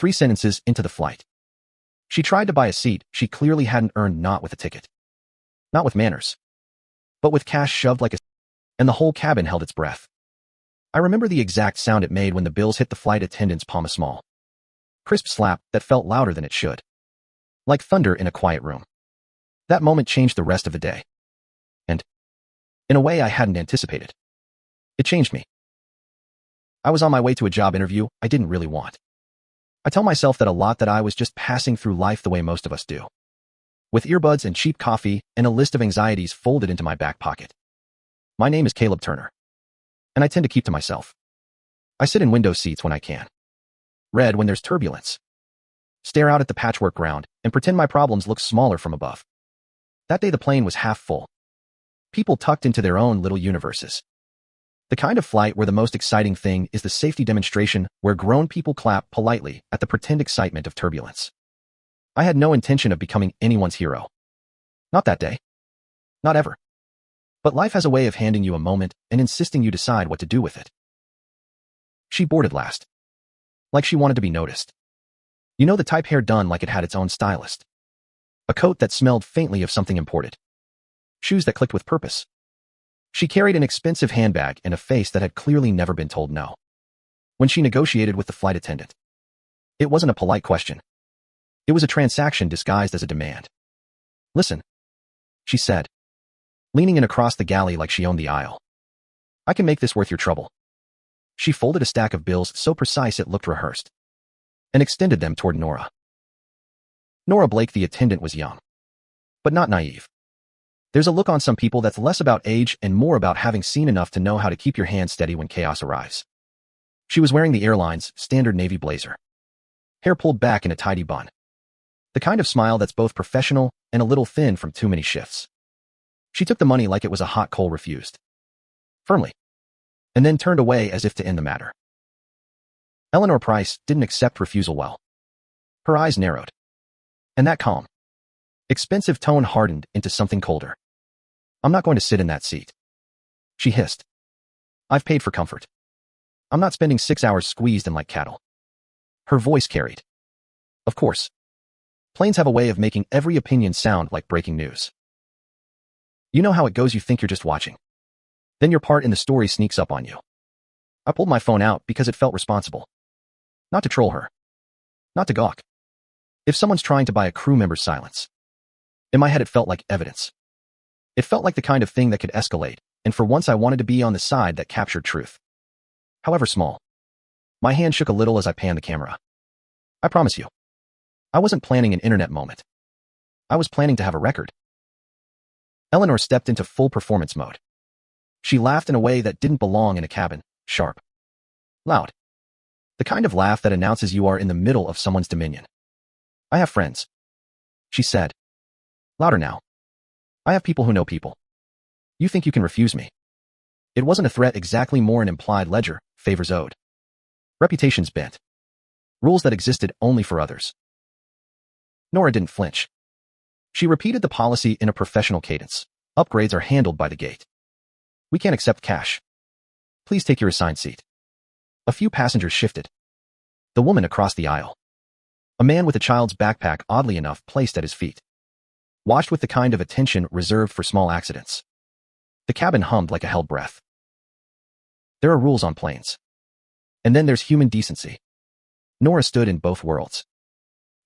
3 sentences into the flight. She tried to buy a seat she clearly hadn't earned, not with a ticket. Not with manners. But with cash shoved like a... and the whole cabin held its breath. I remember the exact sound it made when the bills hit the flight attendant's palm, a small, crisp slap that felt louder than it should. Like thunder in a quiet room. That moment changed the rest of the day. And, in a way I hadn't anticipated, it changed me. I was on my way to a job interview I didn't really want. I tell myself that a lot, that I was just passing through life the way most of us do. With earbuds and cheap coffee and a list of anxieties folded into my back pocket. My name is Caleb Turner. And I tend to keep to myself. I sit in window seats when I can. Read when there's turbulence. Stare out at the patchwork ground and pretend my problems look smaller from above. That day the plane was half full. People tucked into their own little universes. The kind of flight where the most exciting thing is the safety demonstration, where grown people clap politely at the pretend excitement of turbulence. I had no intention of becoming anyone's hero. Not that day. Not ever. But life has a way of handing you a moment and insisting you decide what to do with it. She boarded last. Like she wanted to be noticed. You know, the type, hair done like it had its own stylist. A coat that smelled faintly of something imported. Shoes that clicked with purpose. She carried an expensive handbag and a face that had clearly never been told no. When she negotiated with the flight attendant, it wasn't a polite question. It was a transaction disguised as a demand. Listen, she said, leaning in across the galley like she owned the aisle. I can make this worth your trouble. She folded a stack of bills so precise it looked rehearsed, and extended them toward Nora. Nora Blake, the attendant, was young, but not naive. There's a look on some people that's less about age and more about having seen enough to know how to keep your hand steady when chaos arrives. She was wearing the airline's standard navy blazer. Hair pulled back in a tidy bun. The kind of smile that's both professional and a little thin from too many shifts. She took the money like it was a hot coal, refused. Firmly. And then turned away as if to end the matter. Eleanor Price didn't accept refusal well. Her eyes narrowed. And that calm, expensive tone hardened into something colder. I'm not going to sit in that seat. She hissed. I've paid for comfort. I'm not spending 6 hours squeezed in like cattle. Her voice carried. Of course. Planes have a way of making every opinion sound like breaking news. You know how it goes, you think you're just watching. Then your part in the story sneaks up on you. I pulled my phone out because it felt responsible. Not to troll her. Not to gawk. If someone's trying to buy a crew member's silence. In my head it felt like evidence. It felt like the kind of thing that could escalate, and for once I wanted to be on the side that captured truth. However small. My hand shook a little as I panned the camera. I promise you. I wasn't planning an internet moment. I was planning to have a record. Eleanor stepped into full performance mode. She laughed in a way that didn't belong in a cabin, sharp. Loud. The kind of laugh that announces you are in the middle of someone's dominion. I have friends. She said. Louder now. I have people who know people. You think you can refuse me? It wasn't a threat exactly, more an implied ledger, favors owed. Reputations bent. Rules that existed only for others. Nora didn't flinch. She repeated the policy in a professional cadence. Upgrades are handled by the gate. We can't accept cash. Please take your assigned seat. A few passengers shifted. The woman across the aisle. A man with a child's backpack, oddly enough, placed at his feet. Watched with the kind of attention reserved for small accidents. The cabin hummed like a held breath. There are rules on planes. And then there's human decency. Nora stood in both worlds.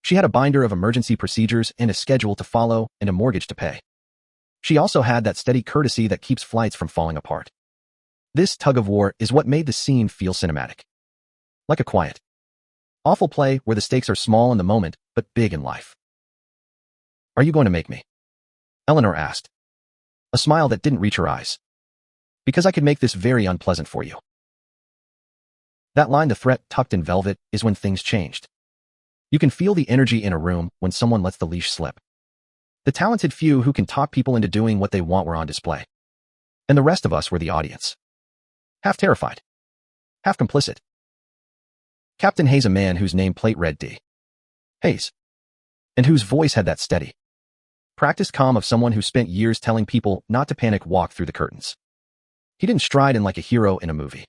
She had a binder of emergency procedures and a schedule to follow and a mortgage to pay. She also had that steady courtesy that keeps flights from falling apart. This tug of war is what made the scene feel cinematic. Like a quiet, awful play where the stakes are small in the moment, but big in life. Are you going to make me? Eleanor asked. A smile that didn't reach her eyes. Because I could make this very unpleasant for you. That line, the threat tucked in velvet, is when things changed. You can feel the energy in a room when someone lets the leash slip. The talented few who can talk people into doing what they want were on display. And the rest of us were the audience. Half terrified. Half complicit. Captain Hayes, a man whose nameplate read D. Hayes. And whose voice had that steady, practiced calm of someone who spent years telling people not to panic, walked through the curtains. He didn't stride in like a hero in a movie.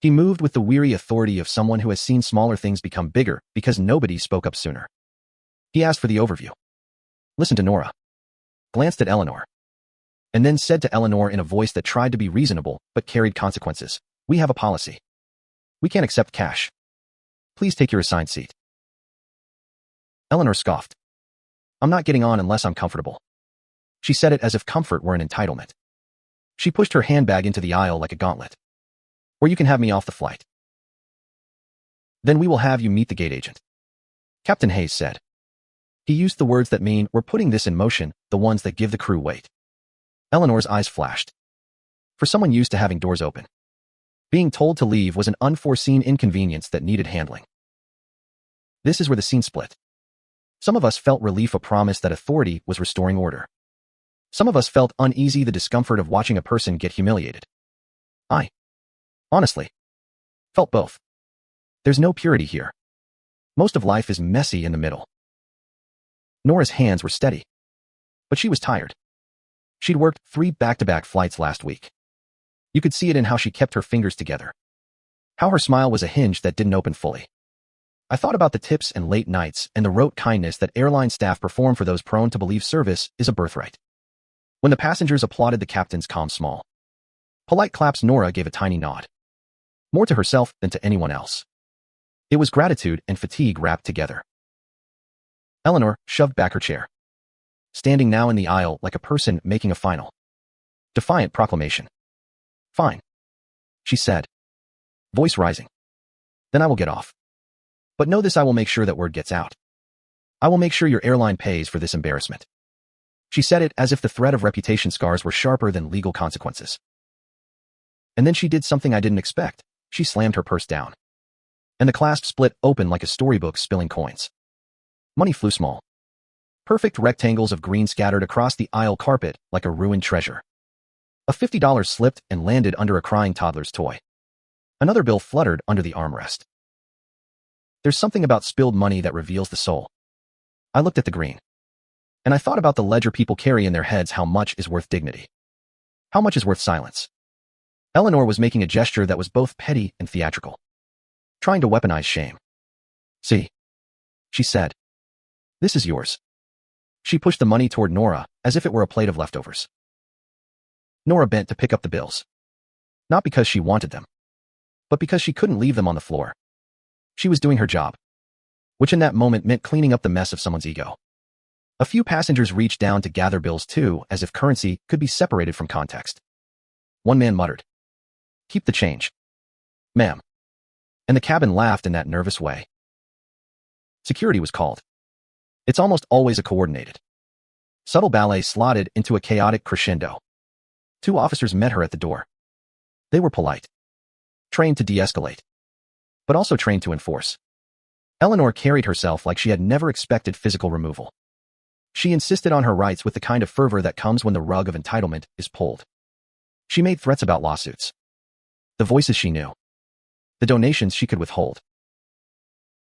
He moved with the weary authority of someone who has seen smaller things become bigger because nobody spoke up sooner. He asked for the overview. Listened to Nora. Glanced at Eleanor. And then said to Eleanor in a voice that tried to be reasonable but carried consequences, "We have a policy. We can't accept cash. Please take your assigned seat." Eleanor scoffed. "I'm not getting on unless I'm comfortable." She said it as if comfort were an entitlement. She pushed her handbag into the aisle like a gauntlet. "Or you can have me off the flight. Then we will have you meet the gate agent," Captain Hayes said. He used the words that mean, "We're putting this in motion," the ones that give the crew weight. Eleanor's eyes flashed. For someone used to having doors open, being told to leave was an unforeseen inconvenience that needed handling. This is where the scene split. Some of us felt relief, a promise that authority was restoring order. Some of us felt uneasy, the discomfort of watching a person get humiliated. I, honestly, felt both. There's no purity here. Most of life is messy in the middle. Nora's hands were steady, but she was tired. She'd worked 3 back-to-back flights last week. You could see it in how she kept her fingers together. How her smile was a hinge that didn't open fully. I thought about the tips and late nights and the rote kindness that airline staff perform for those prone to believe service is a birthright. When the passengers applauded the captain's calm smile, polite claps, Nora gave a tiny nod. More to herself than to anyone else. It was gratitude and fatigue wrapped together. Eleanor shoved back her chair, standing now in the aisle like a person making a final, defiant proclamation. "Fine," she said, voice rising. "Then I will get off. But know this, I will make sure that word gets out. I will make sure your airline pays for this embarrassment." She said it as if the threat of reputation scars were sharper than legal consequences. And then she did something I didn't expect. She slammed her purse down, and the clasp split open like a storybook spilling coins. Money flew small. Perfect rectangles of green scattered across the aisle carpet like a ruined treasure. A $50 slipped and landed under a crying toddler's toy. Another bill fluttered under the armrest. There's something about spilled money that reveals the soul. I looked at the green, and I thought about the ledger people carry in their heads. How much is worth dignity? How much is worth silence? Eleanor was making a gesture that was both petty and theatrical, trying to weaponize shame. "See," she said. "This is yours." She pushed the money toward Nora as if it were a plate of leftovers. Nora bent to pick up the bills. Not because she wanted them, but because she couldn't leave them on the floor. She was doing her job, which in that moment meant cleaning up the mess of someone's ego. A few passengers reached down to gather bills too, as if currency could be separated from context. One man muttered, "Keep the change, ma'am." And the cabin laughed in that nervous way. Security was called. It's almost always a coordinated, subtle ballet slotted into a chaotic crescendo. 2 officers met her at the door. They were polite, trained to de-escalate, but also trained to enforce. Eleanor carried herself like she had never expected physical removal. She insisted on her rights with the kind of fervor that comes when the rug of entitlement is pulled. She made threats about lawsuits, the voices she knew, the donations she could withhold.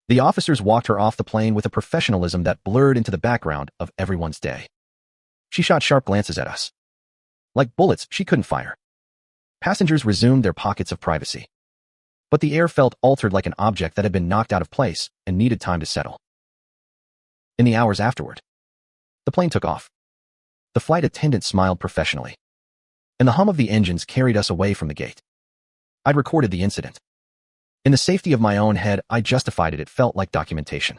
The officers walked her off the plane with a professionalism that blurred into the background of everyone's day. She shot sharp glances at us. Like bullets she couldn't fire. Passengers resumed their pockets of privacy. But the air felt altered, like an object that had been knocked out of place and needed time to settle. In the hours afterward, the plane took off. The flight attendant smiled professionally, and the hum of the engines carried us away from the gate. I'd recorded the incident. In the safety of my own head, I justified it. It felt like documentation,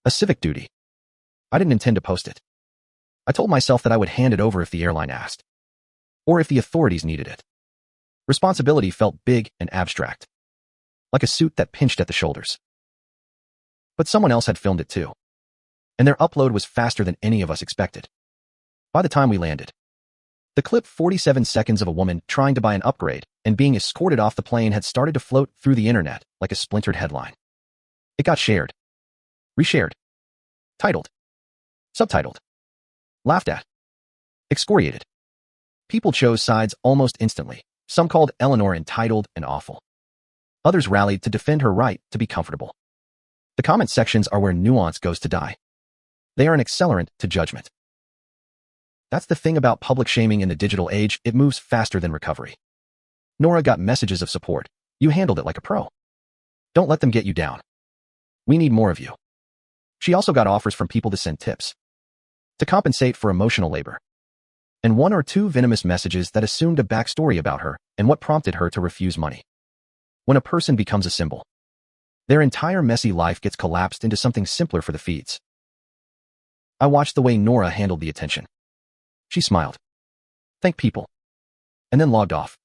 a civic duty. I didn't intend to post it. I told myself that I would hand it over if the airline asked, or if the authorities needed it. Responsibility felt big and abstract, like a suit that pinched at the shoulders. But someone else had filmed it too, and their upload was faster than any of us expected. By the time we landed, the clip 47 seconds of a woman trying to buy an upgrade and being escorted off the plane had started to float through the internet like a splintered headline. It got shared, reshared, titled, subtitled, laughed at, excoriated. People chose sides almost instantly. Some called Eleanor entitled and awful. Others rallied to defend her right to be comfortable. The comment sections are where nuance goes to die. They are an accelerant to judgment. That's the thing about public shaming in the digital age, it moves faster than recovery. Nora got messages of support. You handled it like a pro. Don't let them get you down. We need more of you. She also got offers from people to send tips, to compensate for emotional labor, and one or two venomous messages that assumed a backstory about her and what prompted her to refuse money. When a person becomes a symbol, their entire messy life gets collapsed into something simpler for the feeds. I watched the way Nora handled the attention. She smiled, thanked people, and then logged off.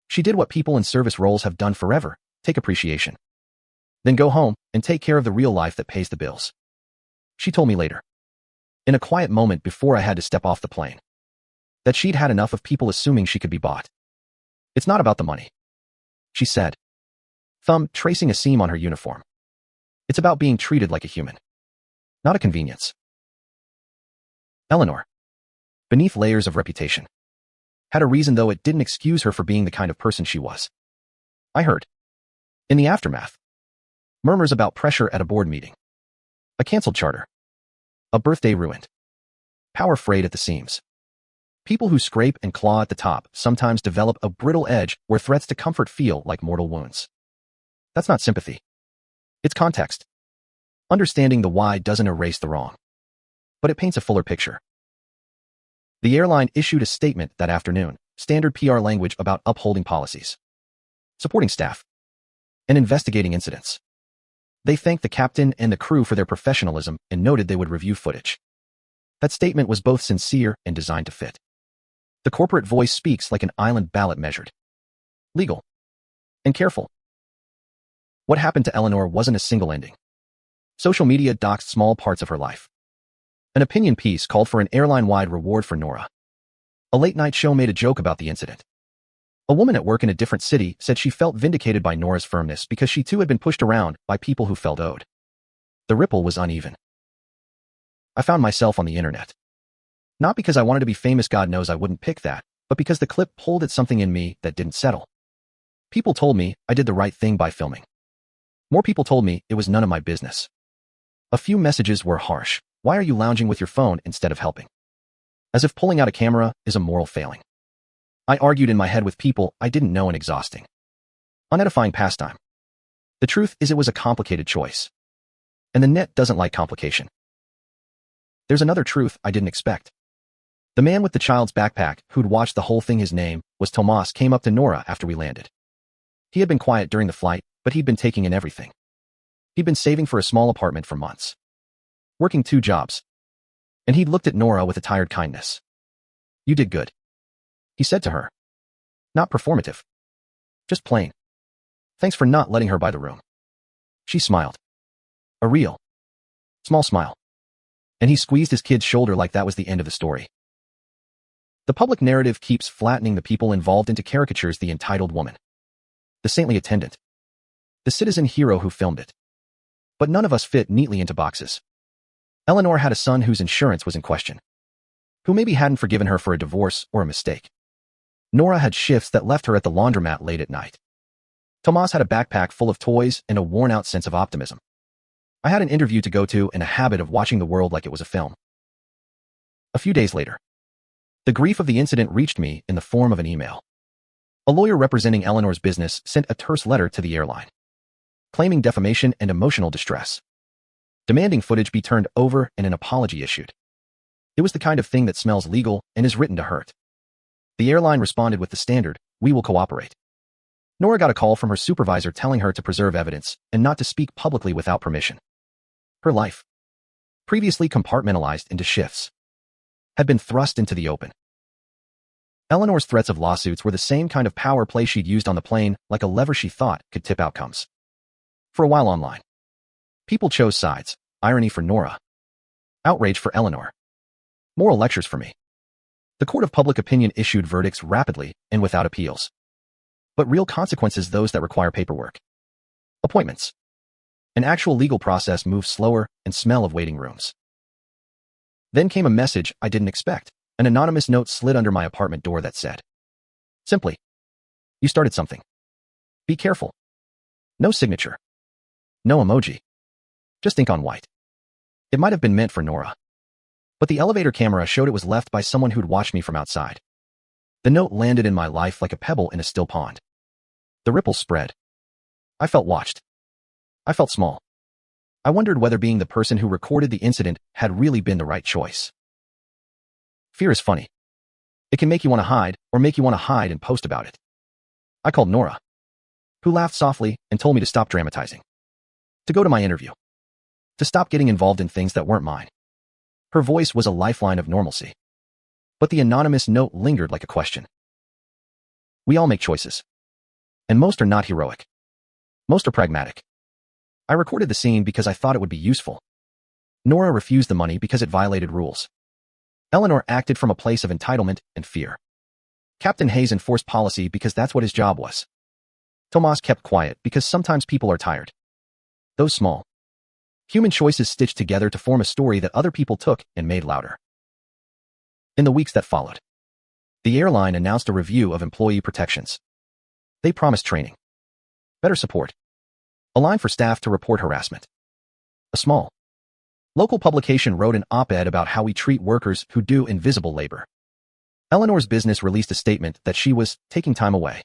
She did what people in service roles have done forever, take appreciation. Then go home and take care of the real life that pays the bills. She told me later, in a quiet moment before I had to step off the plane, that she'd had enough of people assuming she could be bought. It's not about the money, she said, thumb tracing a seam on her uniform. It's about being treated like a human, not a convenience. Eleanor, beneath layers of reputation, had a reason, though it didn't excuse her for being the kind of person she was. I heard, in the aftermath, murmurs about pressure at a board meeting, a canceled charter, a birthday ruined, power frayed at the seams. People who scrape and claw at the top sometimes develop a brittle edge where threats to comfort feel like mortal wounds. That's not sympathy. It's context. Understanding the why doesn't erase the wrong, but it paints a fuller picture. The airline issued a statement that afternoon, standard PR language about upholding policies, supporting staff, and investigating incidents. They thanked the captain and the crew for their professionalism and noted they would review footage. That statement was both sincere and designed to fit. The corporate voice speaks like an island ballot, measured, legal, and careful. What happened to Eleanor wasn't a single ending. Social media doxed small parts of her life. An opinion piece called for an airline-wide reward for Nora. A late-night show made a joke about the incident. A woman at work in a different city said she felt vindicated by Nora's firmness because she too had been pushed around by people who felt owed. The ripple was uneven. I found myself on the internet. Not because I wanted to be famous, God knows I wouldn't pick that, but because the clip pulled at something in me that didn't settle. People told me I did the right thing by filming. More people told me it was none of my business. A few messages were harsh. Why are you lounging with your phone instead of helping? As if pulling out a camera is a moral failing. I argued in my head with people I didn't know, and exhausting, unedifying pastime. The truth is it was a complicated choice. And the net doesn't like complication. There's another truth I didn't expect. The man with the child's backpack, who'd watched the whole thing, his name was Tomas, came up to Nora after we landed. He had been quiet during the flight, but he'd been taking in everything. He'd been saving for a small apartment for months, working 2 jobs. And he'd looked at Nora with a tired kindness. You did good, he said to her. Not performative. Just plain. Thanks for not letting her buy the room. She smiled. A real, small smile. And he squeezed his kid's shoulder like that was the end of the story. The public narrative keeps flattening the people involved into caricatures: the entitled woman, the saintly attendant, the citizen hero who filmed it. But none of us fit neatly into boxes. Eleanor had a son whose insurance was in question, who maybe hadn't forgiven her for a divorce or a mistake. Nora had shifts that left her at the laundromat late at night. Tomas had a backpack full of toys and a worn-out sense of optimism. I had an interview to go to and a habit of watching the world like it was a film. A few days later, the grief of the incident reached me in the form of an email. A lawyer representing Eleanor's business sent a terse letter to the airline, claiming defamation and emotional distress, demanding footage be turned over and an apology issued. It was the kind of thing that smells legal and is written to hurt. The airline responded with the standard, "We will cooperate." Nora got a call from her supervisor telling her to preserve evidence and not to speak publicly without permission. Her life, previously compartmentalized into shifts, had been thrust into the open. Eleanor's threats of lawsuits were the same kind of power play she'd used on the plane, like a lever she thought could tip outcomes. For a while online, people chose sides: irony for Nora, outrage for Eleanor, moral lectures for me. The court of public opinion issued verdicts rapidly and without appeals. But real consequences, those that require paperwork, appointments, an actual legal process, move slower and smell of waiting rooms. Then came a message I didn't expect. An anonymous note slid under my apartment door that said, simply, "You started something. Be careful." No signature. No emoji. Just ink on white. It might have been meant for Nora, but the elevator camera showed it was left by someone who'd watched me from outside. The note landed in my life like a pebble in a still pond. The ripples spread. I felt watched. I felt small. I wondered whether being the person who recorded the incident had really been the right choice. Fear is funny. It can make you want to hide, or make you want to hide and post about it. I called Nora, who laughed softly and told me to stop dramatizing, to go to my interview, to stop getting involved in things that weren't mine. Her voice was a lifeline of normalcy. But the anonymous note lingered like a question. We all make choices. And most are not heroic. Most are pragmatic. I recorded the scene because I thought it would be useful. Nora refused the money because it violated rules. Eleanor acted from a place of entitlement and fear. Captain Hayes enforced policy because that's what his job was. Tomas kept quiet because sometimes people are tired. Those small, human choices stitched together to form a story that other people took and made louder. In the weeks that followed, the airline announced a review of employee protections. They promised training, better support, a line for staff to report harassment. A small, local publication wrote an op-ed about how we treat workers who do invisible labor. Eleanor's business released a statement that she was taking time away.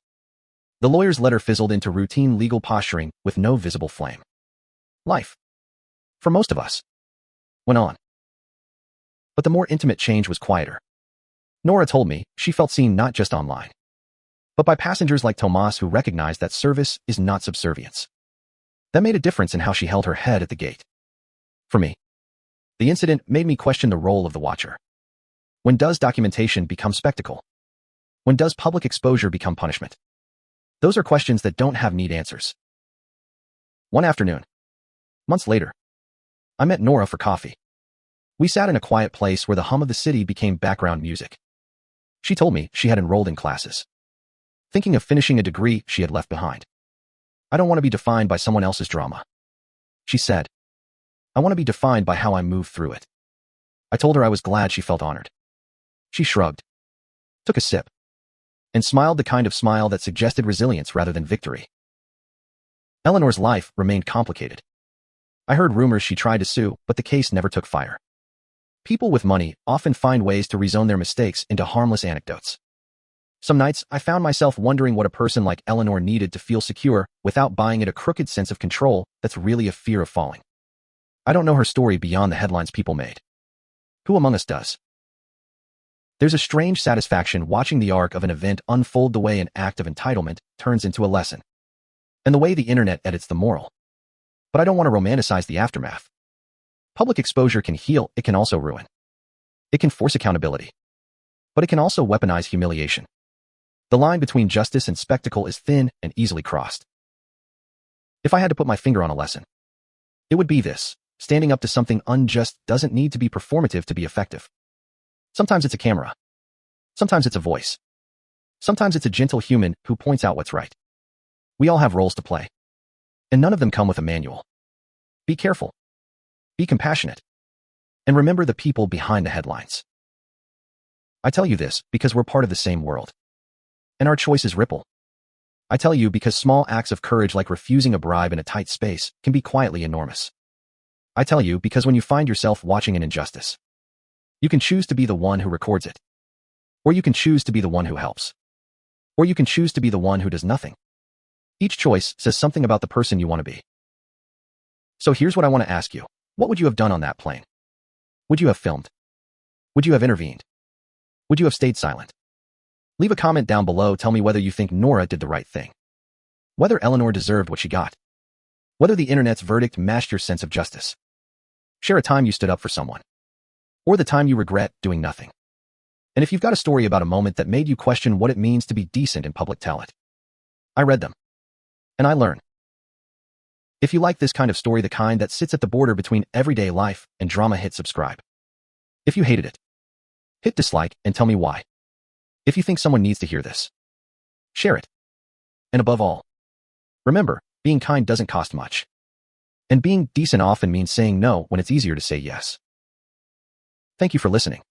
The lawyer's letter fizzled into routine legal posturing with no visible flame. Life, for most of us, went on. But the more intimate change was quieter. Nora told me she felt seen not just online, but by passengers like Tomas who recognized that service is not subservience. That made a difference in how she held her head at the gate. For me, the incident made me question the role of the watcher. When does documentation become spectacle? When does public exposure become punishment? Those are questions that don't have neat answers. One afternoon, months later, I met Nora for coffee. We sat in a quiet place where the hum of the city became background music. She told me she had enrolled in classes, thinking of finishing a degree she had left behind. I don't want to be defined by someone else's drama, she said. I want to be defined by how I move through it. I told her I was glad she felt honored. She shrugged, took a sip, and smiled the kind of smile that suggested resilience rather than victory. Eleanor's life remained complicated. I heard rumors she tried to sue, but the case never took fire. People with money often find ways to rezone their mistakes into harmless anecdotes. Some nights, I found myself wondering what a person like Eleanor needed to feel secure without buying it a crooked sense of control that's really a fear of falling. I don't know her story beyond the headlines people made. Who among us does? There's a strange satisfaction watching the arc of an event unfold the way an act of entitlement turns into a lesson, and the way the internet edits the moral. But I don't want to romanticize the aftermath. Public exposure can heal, it can also ruin. It can force accountability, but it can also weaponize humiliation. The line between justice and spectacle is thin and easily crossed. If I had to put my finger on a lesson, it would be this: standing up to something unjust doesn't need to be performative to be effective. Sometimes it's a camera. Sometimes it's a voice. Sometimes it's a gentle human who points out what's right. We all have roles to play, and none of them come with a manual. Be careful. Be compassionate. And remember the people behind the headlines. I tell you this because we're part of the same world, and our choices ripple. I tell you because small acts of courage like refusing a bribe in a tight space can be quietly enormous. I tell you because when you find yourself watching an injustice, you can choose to be the one who records it, or you can choose to be the one who helps, or you can choose to be the one who does nothing. Each choice says something about the person you want to be. So here's what I want to ask you. What would you have done on that plane? Would you have filmed? Would you have intervened? Would you have stayed silent? Leave a comment down below. Tell me whether you think Nora did the right thing, whether Eleanor deserved what she got, whether the internet's verdict matched your sense of justice. Share a time you stood up for someone, or the time you regret doing nothing. And if you've got a story about a moment that made you question what it means to be decent in public, tell it. I read them, and I learn. If you like this kind of story, the kind that sits at the border between everyday life and drama, hit subscribe. If you hated it, hit dislike and tell me why. If you think someone needs to hear this, share it. And above all, remember, being kind doesn't cost much. And being decent often means saying no when it's easier to say yes. Thank you for listening.